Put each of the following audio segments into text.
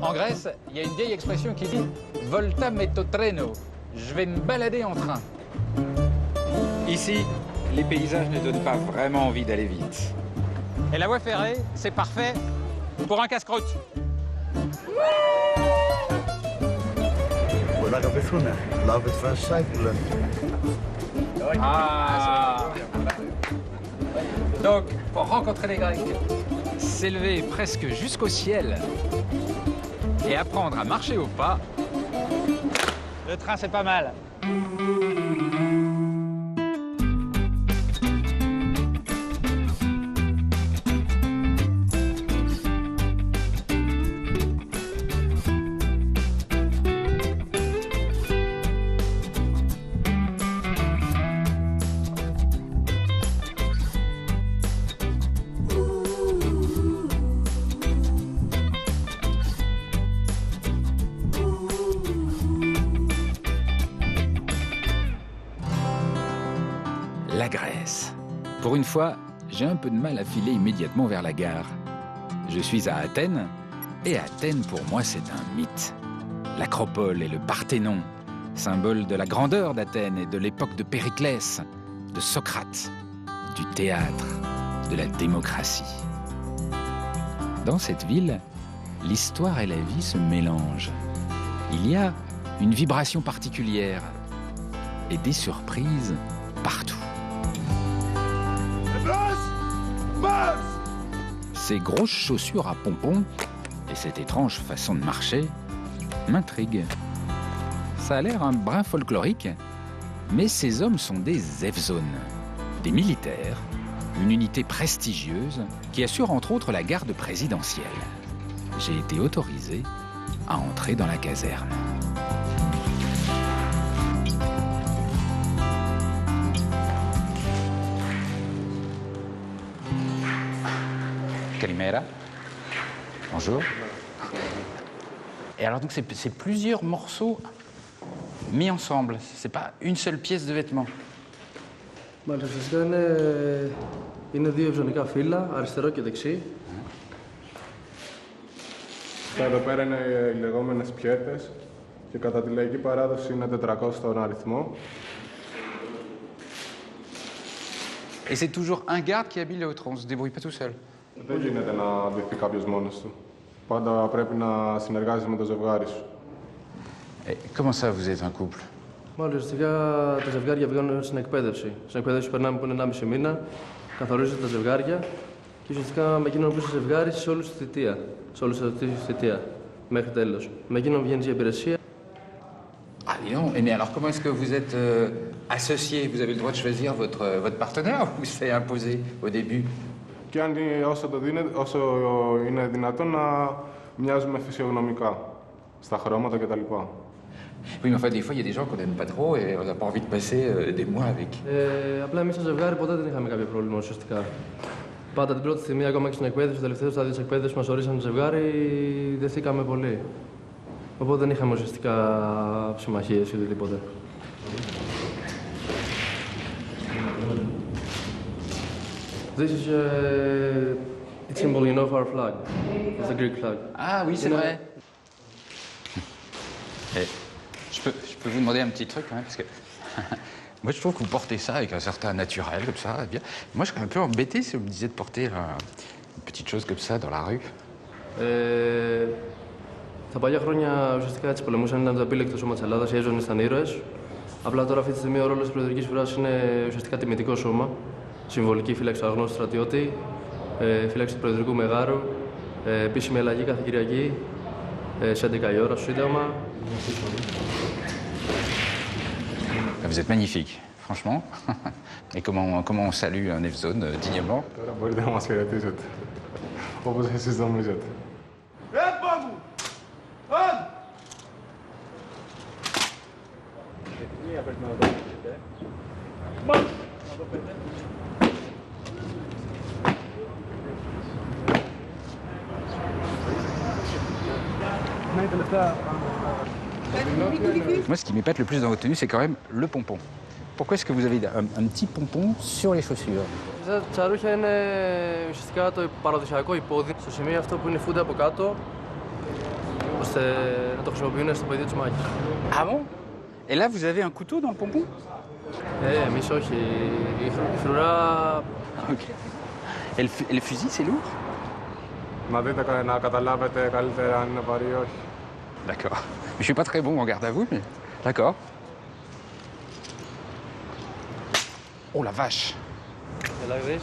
En Grèce, il y a une vieille expression qui dit « volta metto treno », je vais me balader en train. Ici, les paysages ne donnent pas vraiment envie d'aller vite. Et la voie ferrée, c'est parfait pour un casse-croûte. Πολλά αγαπηθούν. Love at first sight, που λένε. Ah. Donc, pour rencontrer les Grecs, s'élever presque jusqu'au ciel et apprendre à marcher au pas, le train, c'est pas mal. La Grèce. Pour une fois, j'ai un peu de mal à filer immédiatement vers la gare. Je suis à Athènes, et Athènes, pour moi, c'est un mythe. L'Acropole et le Parthénon, symbole de la grandeur d'Athènes et de l'époque de Périclès, de Socrate, du théâtre, de la démocratie. Dans cette ville, l'histoire et la vie se mélangent. Il y a une vibration particulière et des surprises partout. Ces grosses chaussures à pompons et cette étrange façon de marcher m'intriguent. Ça a l'air un brin folklorique, mais ces hommes sont des Evzones, des militaires, une unité prestigieuse qui assure entre autres la garde présidentielle. J'ai été autorisé à entrer dans la caserne. Kalimera. Bonjour. Et alors donc c'est plusieurs morceaux mis ensemble, c'est pas une seule pièce de vêtement. Μάλιστα, φυσικά είναι δύο ευζωνικά φύλλα, αριστερό και δεξί. Αυτά εδώ πέρα είναι οι λεγόμενες πιέτες και κατά τη λαϊκή παράδοση είναι 400 στον αριθμό. Et c'est toujours un garde qui habille l'autre, on se débrouille pas tout seul. Δεν γίνεται να ντυθεί κάποιος μόνος του. Πάντα πρέπει να συνεργάζεσαι με το ζευγάρι σου. Et comment ça, vous êtes un couple? Μάλιστα, ουσιαστικά τα ζευγάρια βγαίνουν στην εκπαίδευση. Στην εκπαίδευση που περνάμε που είναι 1,5 μήνα, καθορίζονται τα ζευγάρια και ουσιαστικά με εκείνον που είσαι ζευγάρι σε όλη τη θητεία. Σε όλη τη θητεία. Μέχρι τέλος. Με εκείνον βγαίνεις για υπηρεσία. Ah, dis donc. Mais alors, comment est-ce que vous êtes associés? Vous avez le droit de choisir votre partenaire ou c'est imposé au début? Και αν όσο είναι δυνατόν να μοιάζουμε φυσιογνωμικά στα χρώματα κτλ. Oui, mais enfin, des fois, il y a des gens qu'on n'aime pas trop et on n'a pas envie de passer des mois avec. Απλά εμείς σαν ζευγάρι ποτέ δεν είχαμε κάποιο πρόβλημα ουσιαστικά. Πάντα την πρώτη στιγμή, ακόμα και στην εκπαίδευση, στο τελευταίο στάδιο της εκπαίδευσης που μας ορίσαν ζευγάρι, δεθήκαμε πολύ. Οπότε δεν είχαμε ουσιαστικά συμμαχίες ή οτιδήποτε. This is the symbol, you know, of our flag. It's the Greek flag. Ah oui, c'est vrai. Et je peux vous demander un petit truc quand même, parce que moi je trouve que vous portez ça avec un certain naturel comme ça. Bien. Moi je serais un peu embêté si vous me disiez de porter une petite chose comme ça dans la rue. Τα παλιά χρόνια ουσιαστικά έτσι πολεμούσαν, ήταν το απείλεκτο σώμα της Ελλάδας, οι Έζωνες ήταν ήρωες. Απλά τώρα αυτή τη στιγμή ο ρόλος της προεδρικής φρουράς είναι ουσιαστικά τιμητικό σώμα. Συμβολική φύλαξη του αγνώστου στρατιώτη, φύλαξη του προεδρικού μεγάρου, επίσημη αλλαγή κάθε Κυριακή, σε 11 η ώρα στο Σύνταγμα. Vous êtes magnifique, franchement. Et comment on salue un Evzone dignement? Τώρα μπορείτε να μας χαιρετήσετε, όπως εσείς νομίζετε. Moi, ce qui m'épate le plus dans votre tenue, c'est quand même le pompon. Pourquoi est-ce que vous avez un petit pompon sur les chaussures? Τα τσαρούχια είναι ουσιαστικά το παραδοσιακό υπόδειγμα. Στο σημείο αυτό που είναι φούντα από κάτω, ώστε να το χρησιμοποιούν στο πεδίο της μάχης. Ah bon? Et là, vous avez un couteau dans le pompon? Εμείς όχι. Η φρουρά... Ok. Et le fusil, c'est lourd? Να δείτε, να καταλάβετε καλύτερα αν είναι βαρύ ή όχι. D'accord. Je suis pas très bon en garde à vous, mais... D'accord. Oh la vache! Like this.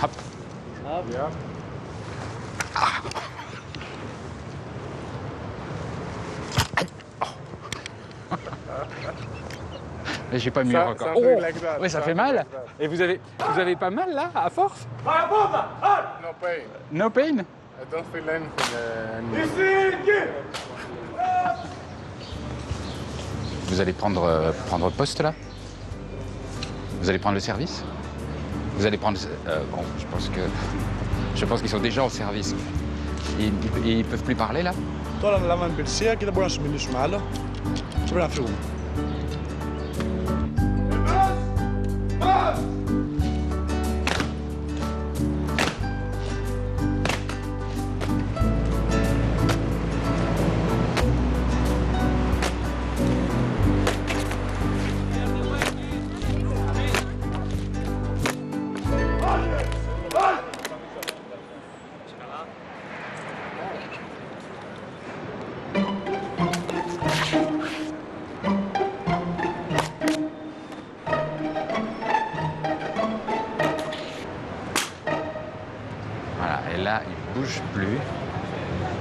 Hop. Yeah. Mais j'ai pas mieux Ça- encore. something like that, Ouais, ça fait something mal. like that. Et vous avez pas mal là, à force? No pain. No pain? I don't feel anything anymore. Vous allez prendre poste là? Vous allez prendre le service? Vous allez prendre... bon, je pense qu'ils sont déjà au service. Ils peuvent plus parler là? Τώρα λάβαμε υπηρεσία και δεν μπορούμε να σου μιλήσουμε άλλο. Και πρέπει να φύγουμε. Voilà, et là, il bouge plus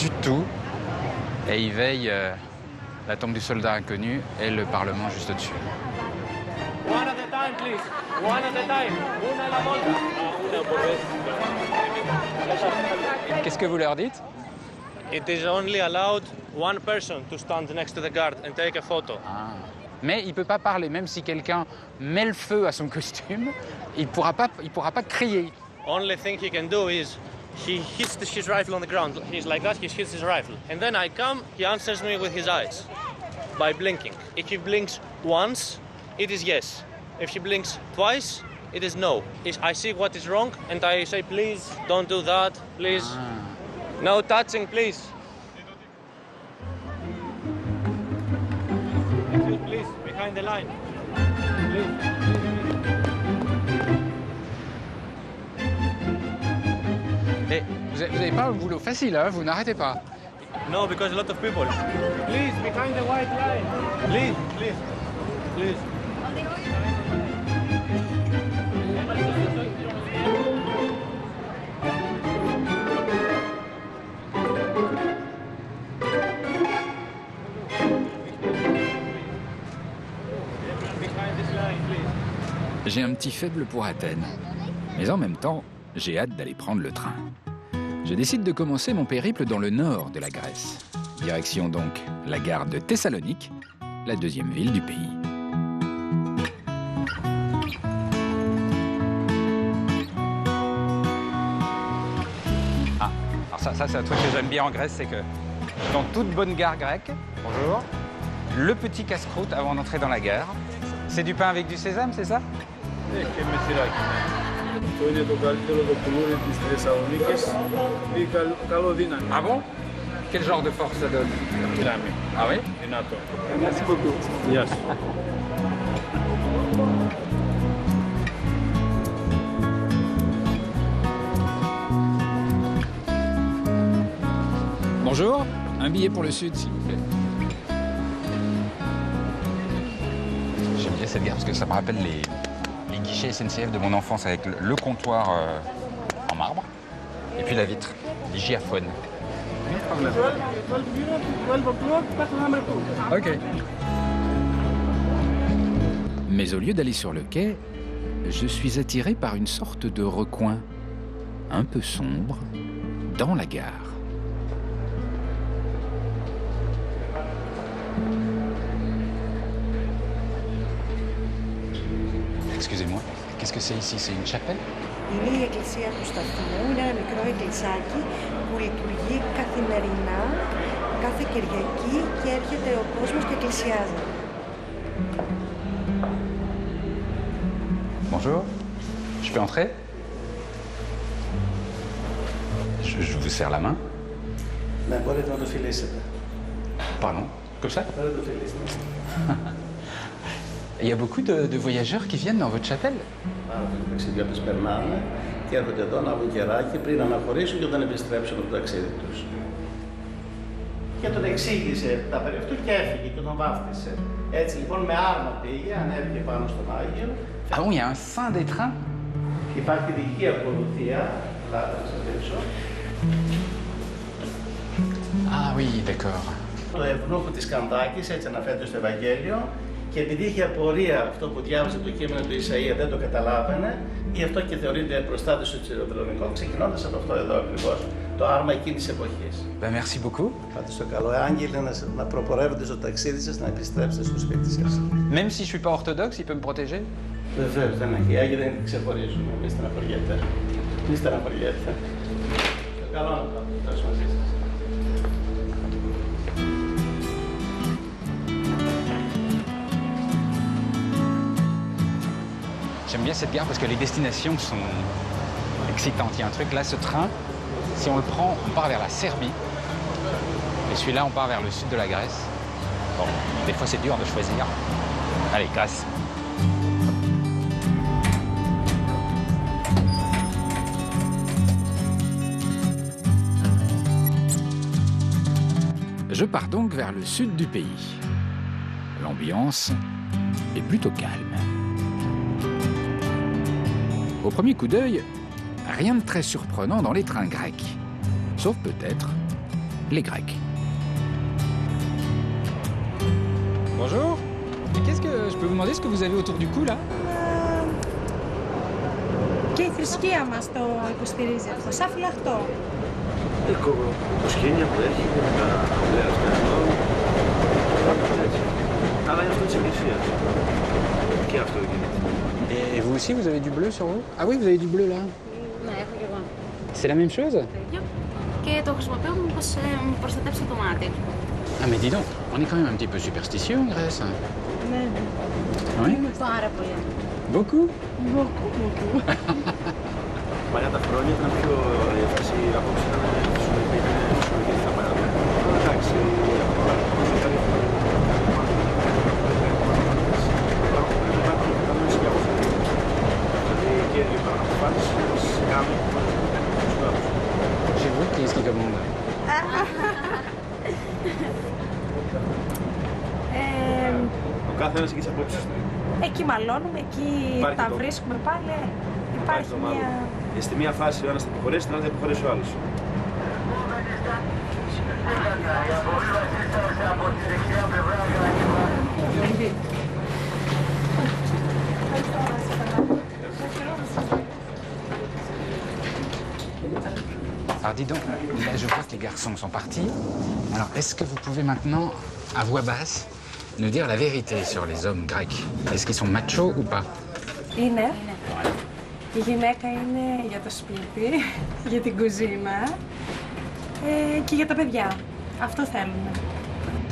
du tout. Et il veille la tombe du soldat inconnu et le Parlement juste au-dessus. One at a time, please. One at a time. Una a la volta. Una por vez. Qu'est-ce que vous leur dites? It is only allowed one person to stand next to the guard and take a photo. Ah. Mais il ne peut pas parler, même si quelqu'un met le feu à son costume, il ne pourra pas crier. Only thing he can do is he hits his rifle on the ground. He's like that, he hits his rifle. And then I come, he answers me with his eyes by blinking. If he blinks once, it is yes. If he blinks twice, it is no. I see what is wrong and I say, please, don't do that, please. No touching, please. Please, behind the line. Please. Et vous n'avez pas un boulot facile, hein, vous n'arrêtez pas. No, because a lot of people. Please, behind the white line. Please, please, please. Behind this line, please. J'ai un petit faible pour Athènes. Mais en même temps, j'ai hâte d'aller prendre le train. Je décide de commencer mon périple dans le nord de la Grèce. Direction donc la gare de Thessalonique, la deuxième ville du pays. Ah, alors ça c'est un truc que j'aime bien en Grèce, c'est que dans toute bonne gare grecque, bonjour, le petit casse-croûte avant d'entrer dans la gare, c'est du pain avec du sésame, c'est ça? Και με τυράκι. Αυτό είναι το καλύτερο το κουλούρι της Θεσσαλονίκης ή καλό δύναμη. Ah bon? Quel genre de force ça donne? Δύναμη. Ah oui? Δυνατό. Γεια σου. Bonjour, un billet pour le sud, s'il vous plaît. J'aime bien cette gare parce que ça me rappelle les guichets SNCF de mon enfance avec le comptoir en marbre et puis la vitre, l'hygiaphone. Ok. Mais au lieu d'aller sur le quai, je suis attiré par une sorte de recoin, un peu sombre, dans la gare. Excusez-moi, qu'est-ce que c'est ici? C'est une chapelle? Είναι η εκκλησία του σταθμού, είναι ένα μικρό εκκλησάκι που λειτουργεί καθημερινά, κάθε Κυριακή και έρχεται ο κόσμος και εκκλησιάζει. Bonjour, je peux entrer? Je vous serre la main. Ναι, μπορείτε να το φιλήσετε. Pardon? Comme ça? Il y a beaucoup de voyageurs qui viennent dans votre chapelle? Πάρα πολλοί ταξιδιώτες περνάνε και έρχονται εδώ να βγουν κεράκι πριν αναχωρήσουν και όταν επιστρέψουν από το ταξίδι τους. Και τον εξήγησε τα περί αυτού και έφυγε και τον βάφτισε. Έτσι λοιπόν με άρμα πήγε, ανέβηκε πάνω στον Άγιο. Ah bon, il y a un saint des trains? Υπάρχει δική ακολουθία, θα σας δείξω. Ah oui, d'accord. Το ευνούχο της Κανδάκης, έτσι αναφέρεται στο Ευαγγέλιο, και επειδή είχε απορία αυτό που διάβασε το κείμενο του Ισαΐα, δεν το καταλάβαινε, γι' αυτό και θεωρείται προστάτης του Τσιροδρομικού, ξεκινώντας από αυτό εδώ ακριβώς, το άρμα εκείνης της εποχής. Ben, merci beaucoup. Πάτε στο καλό, άγγελοι, να προπορεύετε στο ταξίδι σας, να επιστρέψετε στο σπίτι σας. Même si je suis pas orthodoxe, il peut me protéger? Βεβαίως, δεν είναι. Οι άγγελοι δεν ξεχωρίζουν. Μην στεναχωριέται. Μην στεναχωριέται. Το καλό να το φτάσω μαζί σας. J'aime bien cette gare parce que les destinations sont excitantes. Il y a un truc là, ce train, si on le prend, on part vers la Serbie. Et celui-là, on part vers le sud de la Grèce. Bon, des fois c'est dur de choisir. Allez, Grèce. Je pars donc vers le sud du pays. L'ambiance est plutôt calme. Au premier coup d'œil, rien de très surprenant dans les trains grecs. Sauf peut-être les Grecs. Bonjour. Je peux vous demander ce que vous avez autour du cou là? Και η θρησκεία μας το υποστηρίζει αυτό, σαν φυλαχτό. Το σχήνια που έχει με τα πλέασμα εδώ, αλλά είναι αυτό της Εκκλησίας. Και αυτό γίνεται. Et vous aussi, vous avez du bleu sur vous? Ah oui, vous avez du bleu là. Ναι, έχω και εγώ. C'est la même chose? Και το χρησιμοποιώ μήπως μου προστατεύσει το μάτι. Ah mais dis donc, on est quand même un petit peu superstitieux en Grèce. Ναι. Oui? Είμαι πάρα πολύ. Beaucoup? Beaucoup. Παλιά τα χρόνια ήταν πιο εύκαση η απόψη ήταν φυσιολογική στα παλιά. Εντάξει, Chez vous, qui est-ce qui commande? ο καθένας έχει τις απόψεις του. Εκεί μαλώνουμε, εκεί τα βρίσκουμε πάλι. Υπάρχει μια... Στη μία φάση ο ένας θα υποχωρήσει, στην άλλη θα υποχωρήσει ο άλλος. Alors dis donc, là je vois que les garçons sont partis. Alors est-ce que vous pouvez maintenant, à voix basse, nous dire la vérité sur les hommes grecs? Est-ce qu'ils sont machos ou pas? Είναι. Η γυναίκα είναι για το σπίτι, για την κουζίνα και για τα παιδιά. Αυτό θέλουμε.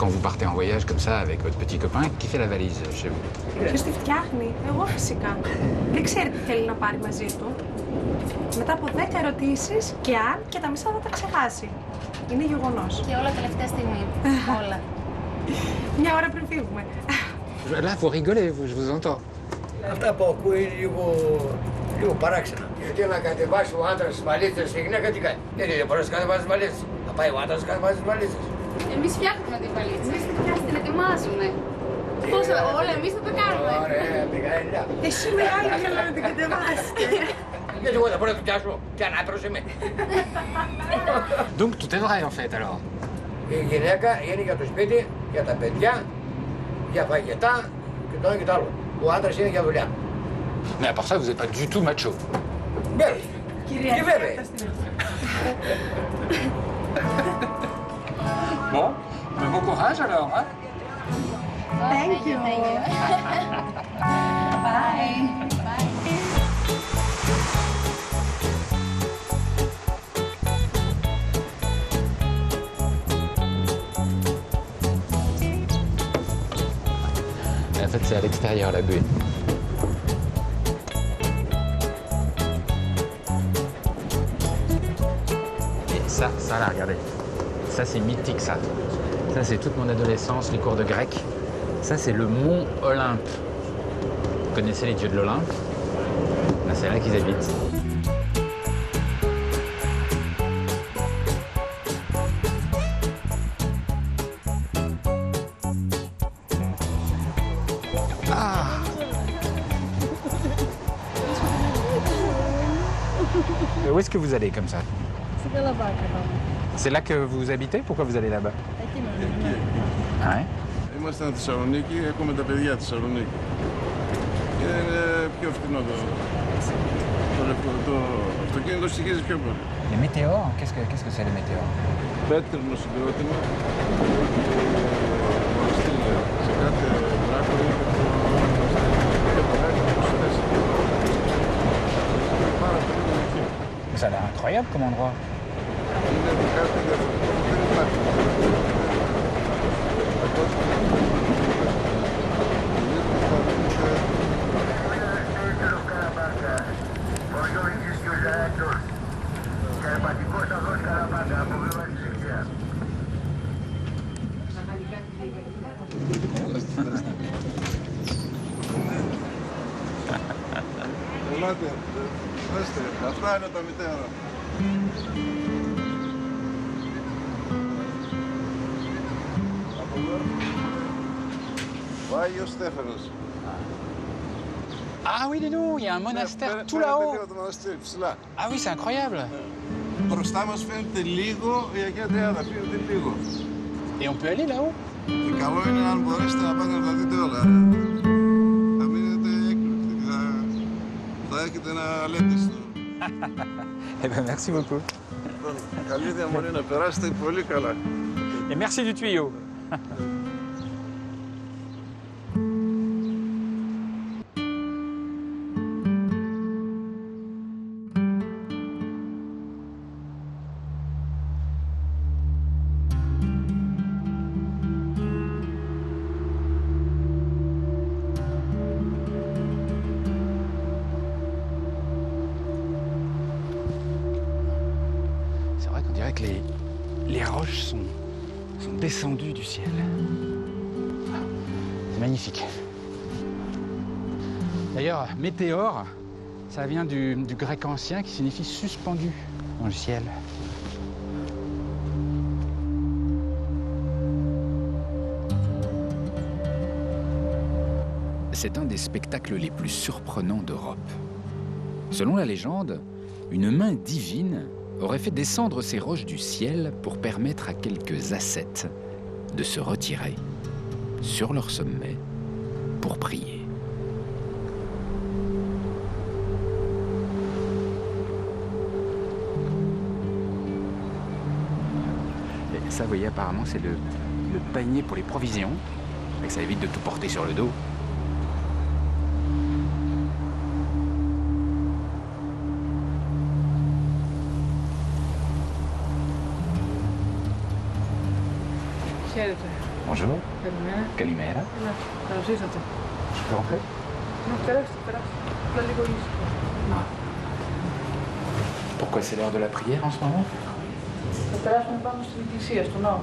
Quand vous partez en voyage comme ça avec votre petit copain, qui fait la valise chez vous? Ποιος τη φτιάχνει? Εγώ φυσικά. Δεν ξέρει τι θέλει να πάρει μαζί του. Μετά από 10 ερωτήσεις και αν και τα μισά θα τα ξεχάσει. Είναι γεγονός. Και όλα τελευταία στιγμή. Όλα. Μια ώρα πριν φύγουμε. Là, vous rigolez, je vous entends. Αυτά που ακούει είναι λίγο παράξενα. Γιατί να κατεβάσει ο άντρας τις βαλίτσες και η γυναίκα τι κάνει? Δεν μπορείς να κατεβάσεις τις βαλίτσες. Θα πάει ο άντρας να κατεβάσει τις βαλίτσες. Εμείς φτιάχνουμε τη βαλίτσα. Εμείς την ετοιμάζουμε. Πώς όλα εμείς θα το κάνουμε. Ωραία, Μιχαήλα. Εσύ μεγάλη θέλω να την κατεβάσετε. Γιατί εγώ δεν μπορώ να το πιάσω και ανάπηρος είμαι. Donc tout est vrai en fait alors. Η γυναίκα είναι για το σπίτι, για τα παιδιά, για φαγητά και το ένα και το άλλο. Ο άντρας είναι για δουλειά. Mais à part ça, vous n'êtes pas du tout macho. Βέβαια. Και βέβαια. Bon, bon courage alors, hein? Thank you. Bye. En fait, c'est à l'extérieur la buée. Et ça là, regardez. Ça, c'est mythique, ça. Ça, c'est toute mon adolescence, les cours de grec. Ça, c'est le mont Olympe. Vous connaissez les dieux de l'Olympe? Ben, c'est là qu'ils habitent. Ah! Et où est-ce que vous allez comme ça? C'est là que vous habitez? Pourquoi vous allez là-bas? Ah ouais? Είμαστε στη Θεσσαλονίκη, έχουμε τα παιδιά στη Θεσσαλονίκη. Και είναι πιο φθηνό το αυτοκίνητο στοιχίζει πιο πολύ. Les météores? Qu'est-ce que c'est les météores? Πέτρινο συγκρότημα, μοναστήρια. Σε κάθε δράκο είναι και το δράκο 24. Πάρα πολύ μελική. Ça a l'air incroyable comme endroit. Είναι κάτι διαφορετικό που δεν υπάρχει. Ελάτε, δέστε, αυτά είναι τα μητέρα. Από εδώ, ο Άγιος Στέφανος. Ah oui, dis-nous, il y a un monastère tout là-haut. Το μοναστήρι, ψηλά. Ah oui, c'est incroyable. Μπροστά μας φαίνεται λίγο η Αγία Τριάδα, φαίνεται λίγο. Et on peut aller là-haut? Και καλό είναι αν μπορέσετε να πάτε να τα δείτε όλα. Θα μείνετε έκπληκτοι, θα έχετε να λέτε στο. Eh ben, merci beaucoup. Καλή διαμονή, να περάσετε πολύ καλά. Et merci du tuyau. C'est vrai qu'on dirait que les roches sont descendues du ciel. C'est magnifique. D'ailleurs, météore, ça vient du grec ancien qui signifie suspendu dans le ciel. C'est un des spectacles les plus surprenants d'Europe. Selon la légende, une main divine aurait fait descendre ces roches du ciel pour permettre à quelques ascètes de se retirer sur leur sommet pour prier. Et ça, vous voyez, apparemment, c'est le panier pour les provisions. Et ça évite de tout porter sur le dos. Χαίρετε. Bonjour. Καλημέρα. Kalimera. Καλώς ήρθατε. Je peux rentrer? Περάστε, περάστε. Απλά λίγο ήσυχο. Pourquoi c'est l'heure de la prière en ce moment? Θα περάσουμε πάνω στην εκκλησία, στον ναό.